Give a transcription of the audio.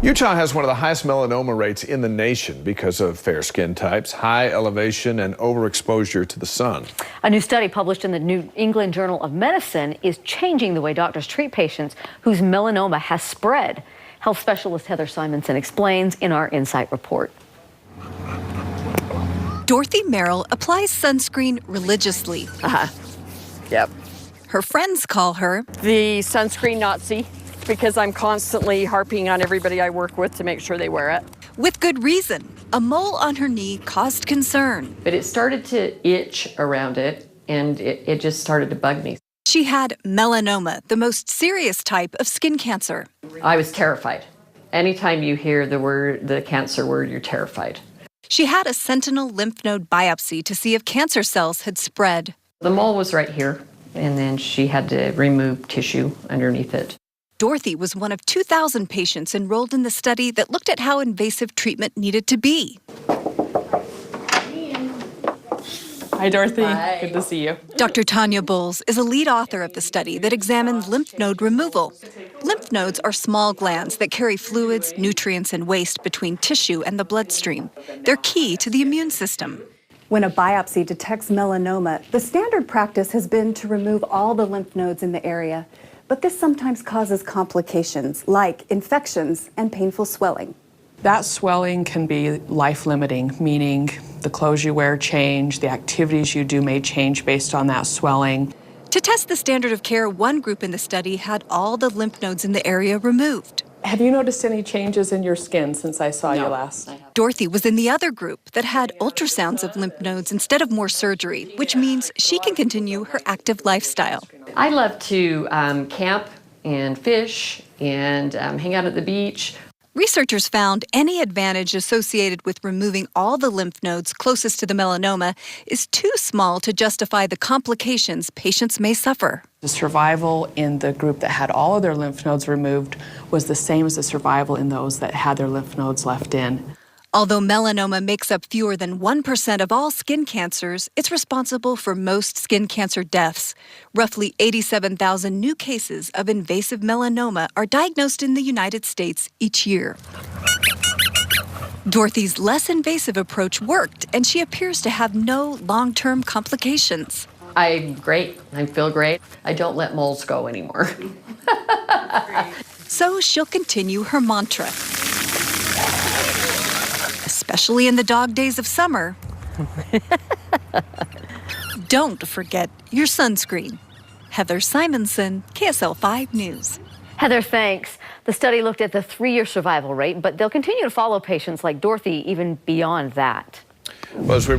Utah has one of the highest melanoma rates in the nation because of fair skin types, high elevation, and overexposure to the sun. A new study published in the New England Journal of Medicine is changing the way doctors treat patients whose melanoma has spread. Health specialist Heather Simonsen explains in our Insight report. Dorothy Merrill applies sunscreen religiously. Yep. Her friends call her The sunscreen Nazi, because I'm constantly harping on everybody I work with to make sure they wear it. with good reason. A mole on her knee caused concern. But it started to itch around it, and it just started to bug me. She had melanoma, the most serious type of skin cancer. I was terrified. Anytime you hear the cancer word, you're terrified. She had a sentinel lymph node biopsy to see if cancer cells had spread. The mole was right here, and then she had to remove tissue underneath it. Dorothy was one of 2,000 patients enrolled in the study that looked at how invasive treatment needed to be. Hi, Dorothy. Hi. Good to see you. Dr. Tanya Bowles is a lead author of the study that examined lymph node removal. Lymph nodes are small glands that carry fluids, nutrients, and waste between tissue and the bloodstream. They're key to the immune system. When a biopsy detects melanoma, the standard practice has been to remove all the lymph nodes in the area. But this sometimes causes complications like infections and painful swelling. That swelling can be life-limiting, meaning the clothes you wear change, the activities you do may change based on that swelling. To test the standard of care, one group in the study had all the lymph nodes in the area removed. Have you noticed any changes in your skin since I saw you last? Dorothy was in the other group that had ultrasounds of lymph nodes instead of more surgery, which means she can continue her active lifestyle. I love to camp and fish and hang out at the beach. Researchers found any advantage associated with removing all the lymph nodes closest to the melanoma is too small to justify the complications patients may suffer. The survival in the group that had all of their lymph nodes removed was the same as the survival in those that had their lymph nodes left in. Although melanoma makes up fewer than 1% of all skin cancers, it's responsible for most skin cancer deaths. Roughly 87,000 new cases of invasive melanoma are diagnosed in the United States each year. Dorothy's less invasive approach worked, and she appears to have no long-term complications. I'm great. I feel great. I don't let moles go anymore. So she'll continue her mantra. Especially in the dog days of summer. Don't forget your sunscreen. Heather Simonsen, KSL 5 News. Heather, thanks. The study looked at the 3-year survival rate, but they'll continue to follow patients like Dorothy even beyond that. Well, as we